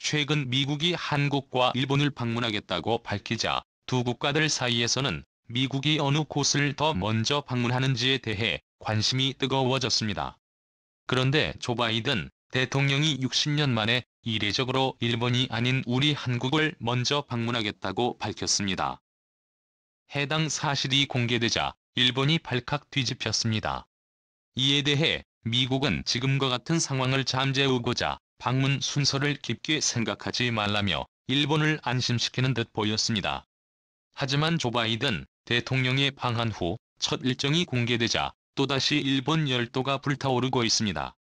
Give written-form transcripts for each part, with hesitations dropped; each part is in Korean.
최근 미국이 한국과 일본을 방문하겠다고 밝히자 두 국가들 사이에서는 미국이 어느 곳을 더 먼저 방문하는지에 대해 관심이 뜨거워졌습니다. 그런데 조 바이든 대통령이 60년 만에 이례적으로 일본이 아닌 우리 한국을 먼저 방문하겠다고 밝혔습니다. 해당 사실이 공개되자 일본이 발칵 뒤집혔습니다. 이에 대해 미국은 지금과 같은 상황을 잠재우고자 방문 순서를 깊게 생각하지 말라며 일본을 안심시키는 듯 보였습니다. 하지만 조 바이든 대통령의 방한 후 첫 일정이 공개되자 또다시 일본 열도가 불타오르고 있습니다.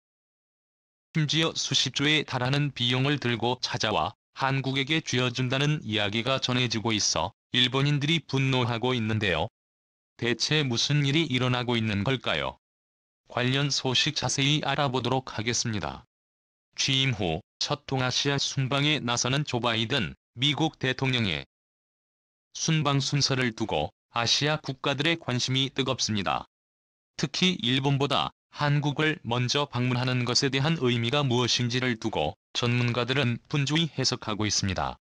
심지어 수십조에 달하는 비용을 들고 찾아와 한국에게 쥐어준다는 이야기가 전해지고 있어 일본인들이 분노하고 있는데요. 대체 무슨 일이 일어나고 있는 걸까요? 관련 소식 자세히 알아보도록 하겠습니다. 취임 후 첫 동아시아 순방에 나서는 조 바이든 미국 대통령의 순방 순서를 두고 아시아 국가들의 관심이 뜨겁습니다. 특히 일본보다 한국을 먼저 방문하는 것에 대한 의미가 무엇인지를 두고 전문가들은 분주히 해석하고 있습니다.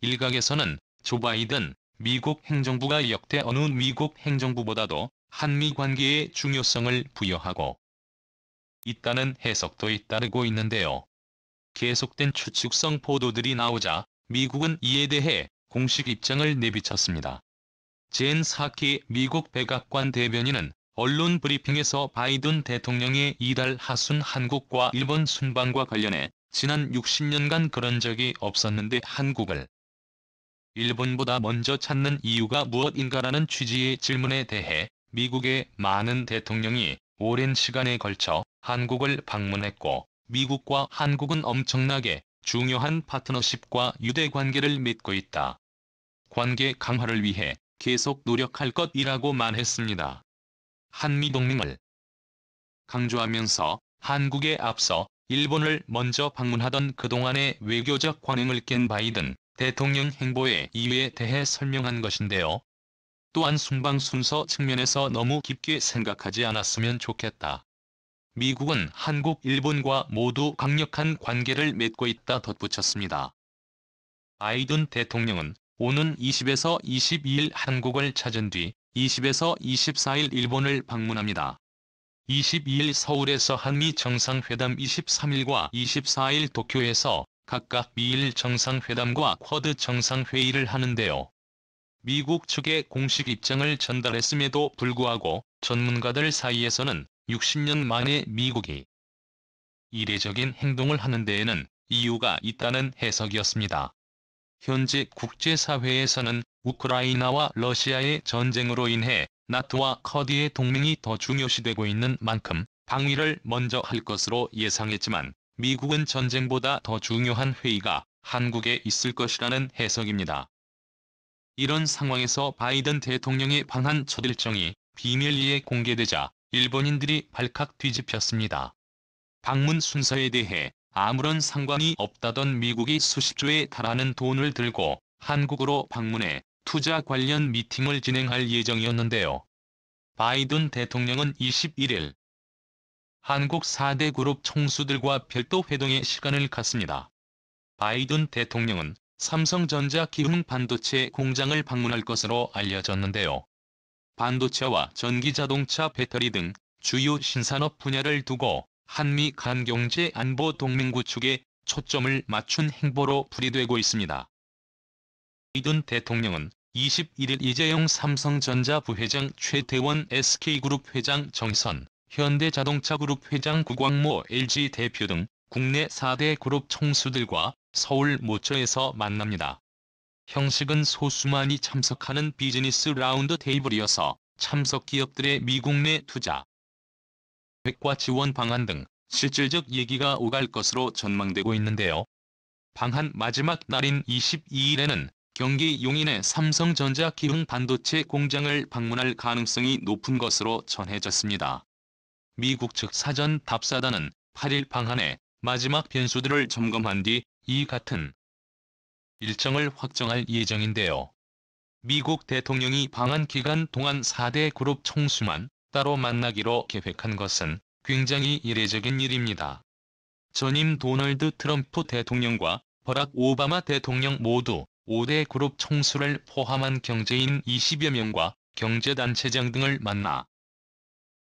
일각에서는 조 바이든 미국 행정부가 역대 어느 미국 행정부보다도 한미 관계에 중요성을 부여하고 있다는 해석도 잇따르고 있는데요. 계속된 추측성 보도들이 나오자 미국은 이에 대해 공식 입장을 내비쳤습니다. 젠 사키 미국 백악관 대변인은 언론 브리핑에서 바이든 대통령의 이달 하순 한국과 일본 순방과 관련해 지난 60년간 그런 적이 없었는데 한국을 일본보다 먼저 찾는 이유가 무엇인가라는 취지의 질문에 대해 미국의 많은 대통령이 오랜 시간에 걸쳐 한국을 방문했고 미국과 한국은 엄청나게 중요한 파트너십과 유대관계를 맺고 있다. 관계 강화를 위해 계속 노력할 것이라고만 했습니다. 한미동맹을 강조하면서 한국에 앞서 일본을 먼저 방문하던 그동안의 외교적 관행을 깬 바이든 대통령 행보의 이유에 대해 설명한 것인데요. 또한 순방 순서 측면에서 너무 깊게 생각하지 않았으면 좋겠다. 미국은 한국, 일본과 모두 강력한 관계를 맺고 있다 덧붙였습니다. 바이든 대통령은 오는 20에서 22일 한국을 찾은 뒤 20에서 24일 일본을 방문합니다. 22일 서울에서 한미 정상회담 23일과 24일 도쿄에서 각각 미일 정상회담과 쿼드 정상회의를 하는데요. 미국 측의 공식 입장을 전달했음에도 불구하고 전문가들 사이에서는 60년 만에 미국이 이례적인 행동을 하는 데에는 이유가 있다는 해석이었습니다. 현재 국제사회에서는 우크라이나와 러시아의 전쟁으로 인해 나토와 쿼드의 동맹이 더 중요시되고 있는 만큼 방위를 먼저 할 것으로 예상했지만 미국은 전쟁보다 더 중요한 회의가 한국에 있을 것이라는 해석입니다. 이런 상황에서 바이든 대통령의 방한 첫 일정이 비밀리에 공개되자 일본인들이 발칵 뒤집혔습니다. 방문 순서에 대해 아무런 상관이 없다던 미국이 수십조에 달하는 돈을 들고 한국으로 방문해 투자 관련 미팅을 진행할 예정이었는데요. 바이든 대통령은 21일 한국 4대 그룹 총수들과 별도 회동의 시간을 갖습니다. 바이든 대통령은 삼성전자 기흥 반도체 공장을 방문할 것으로 알려졌는데요. 반도체와 전기자동차 배터리 등 주요 신산업 분야를 두고 한미 간 경제 안보 동맹 구축에 초점을 맞춘 행보로 풀이되고 있습니다. 바이든 대통령은 21일 이재용 삼성전자 부회장 최태원 SK그룹 회장 정선, 현대자동차그룹 회장 구광모 LG 대표 등 국내 4대 그룹 총수들과 서울 모처에서 만납니다. 형식은 소수만이 참석하는 비즈니스 라운드 테이블이어서 참석 기업들의 미국 내 투자 계획과 지원 방안 등 실질적 얘기가 오갈 것으로 전망되고 있는데요. 방한 마지막 날인 22일에는 경기 용인의 삼성전자 기흥 반도체 공장을 방문할 가능성이 높은 것으로 전해졌습니다. 미국 측 사전 답사단은 8일 방한의 마지막 변수들을 점검한 뒤 이 같은 일정을 확정할 예정인데요. 미국 대통령이 방한 기간 동안 4대 그룹 총수만 따로 만나기로 계획한 것은 굉장히 이례적인 일입니다. 전임 도널드 트럼프 대통령과 버락 오바마 대통령 모두 5대 그룹 총수를 포함한 경제인 20여 명과 경제단체장 등을 만나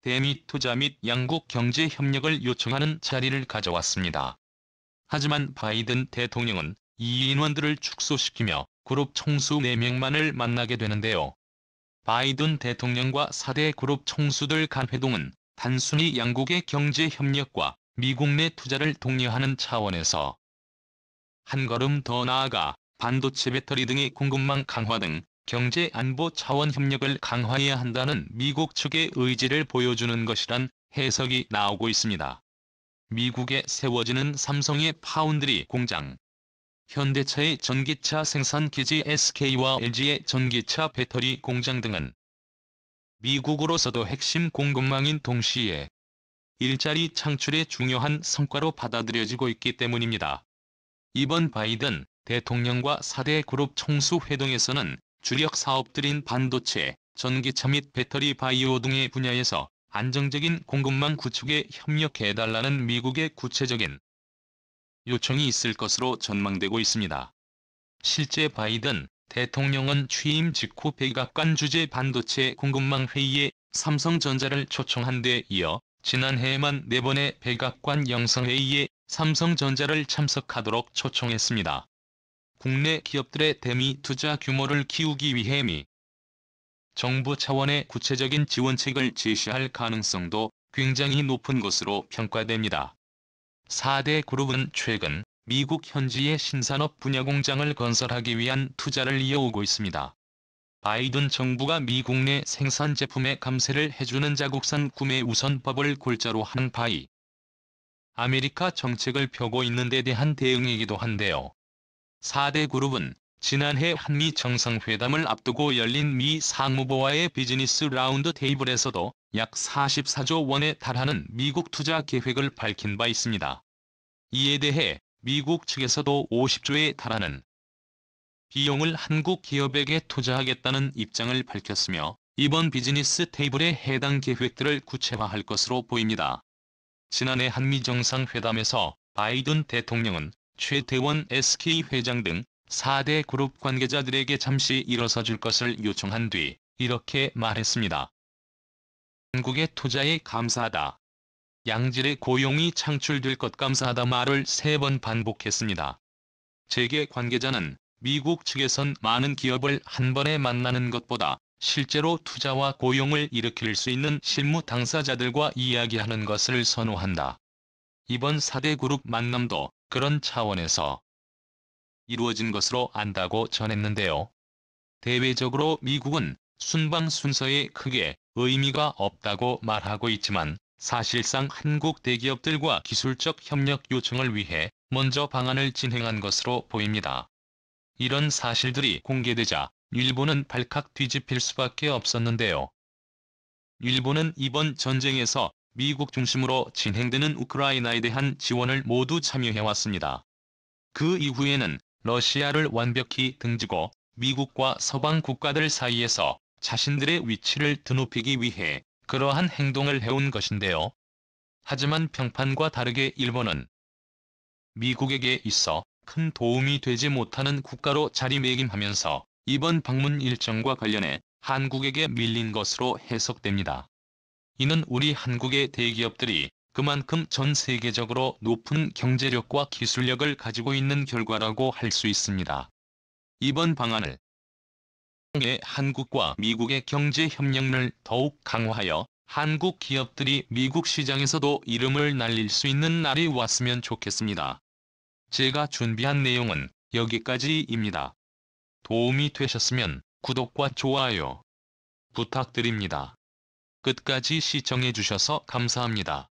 대미 투자 및 양국 경제 협력을 요청하는 자리를 가져왔습니다. 하지만 바이든 대통령은 이 인원들을 축소시키며 그룹 총수 4명만을 만나게 되는데요. 바이든 대통령과 4대 그룹 총수들 간 회동은 단순히 양국의 경제 협력과 미국 내 투자를 독려하는 차원에서 한 걸음 더 나아가 반도체 배터리 등의 공급망 강화 등 경제 안보 차원 협력을 강화해야 한다는 미국 측의 의지를 보여주는 것이란 해석이 나오고 있습니다. 미국에 세워지는 삼성의 파운드리 공장, 현대차의 전기차 생산 기지 SK와 LG의 전기차 배터리 공장 등은 미국으로서도 핵심 공급망인 동시에 일자리 창출의 중요한 성과로 받아들여지고 있기 때문입니다. 이번 바이든 대통령과 4대 그룹 총수 회동에서는 주력 사업들인 반도체, 전기차 및 배터리 바이오 등의 분야에서 안정적인 공급망 구축에 협력해달라는 미국의 구체적인 요청이 있을 것으로 전망되고 있습니다. 실제 바이든 대통령은 취임 직후 백악관 주재 반도체 공급망 회의에 삼성전자를 초청한 데 이어 지난해에만 4번의 백악관 영상회의에 삼성전자를 참석하도록 초청했습니다. 국내 기업들의 대미 투자 규모를 키우기 위해 미 정부 차원의 구체적인 지원책을 제시할 가능성도 굉장히 높은 것으로 평가됩니다. 4대 그룹은 최근 미국 현지의 신산업 분야 공장을 건설하기 위한 투자를 이어오고 있습니다. 바이든 정부가 미국 내 생산 제품의 감세를 해주는 자국산 구매 우선법을 골자로 한 바이 아메리카 정책을 펴고 있는 데 대한 대응이기도 한데요. 4대 그룹은 지난해 한미 정상회담을 앞두고 열린 미 상무부와의 비즈니스 라운드 테이블에서도 약 44조 원에 달하는 미국 투자 계획을 밝힌 바 있습니다. 이에 대해 미국 측에서도 50조에 달하는 비용을 한국 기업에게 투자하겠다는 입장을 밝혔으며 이번 비즈니스 테이블에 해당 계획들을 구체화할 것으로 보입니다. 지난해 한미 정상회담에서 바이든 대통령은 최태원 SK 회장 등 4대 그룹 관계자들에게 잠시 일어서줄 것을 요청한 뒤 이렇게 말했습니다. 한국의 투자에 감사하다. 양질의 고용이 창출될 것 감사하다 말을 3번 반복했습니다. 재계 관계자는 미국 측에선 많은 기업을 한 번에 만나는 것보다 실제로 투자와 고용을 일으킬 수 있는 실무 당사자들과 이야기하는 것을 선호한다. 이번 4대 그룹 만남도 그런 차원에서 이루어진 것으로 안다고 전했는데요. 대외적으로 미국은 순방 순서에 크게 의미가 없다고 말하고 있지만 사실상 한국 대기업들과 기술적 협력 요청을 위해 먼저 방안을 진행한 것으로 보입니다. 이런 사실들이 공개되자 일본은 발칵 뒤집힐 수밖에 없었는데요. 일본은 이번 전쟁에서 미국 중심으로 진행되는 우크라이나에 대한 지원을 모두 참여해왔습니다. 그 이후에는 러시아를 완벽히 등지고 미국과 서방 국가들 사이에서 자신들의 위치를 드높이기 위해 그러한 행동을 해온 것인데요. 하지만 평판과 다르게 일본은 미국에게 있어 큰 도움이 되지 못하는 국가로 자리매김하면서 이번 방문 일정과 관련해 한국에게 밀린 것으로 해석됩니다. 이는 우리 한국의 대기업들이 그만큼 전 세계적으로 높은 경제력과 기술력을 가지고 있는 결과라고 할 수 있습니다. 이번 방안을 통해 한국과 미국의 경제 협력을 더욱 강화하여 한국 기업들이 미국 시장에서도 이름을 날릴 수 있는 날이 왔으면 좋겠습니다. 제가 준비한 내용은 여기까지입니다. 도움이 되셨으면 구독과 좋아요 부탁드립니다. 끝까지 시청해주셔서 감사합니다.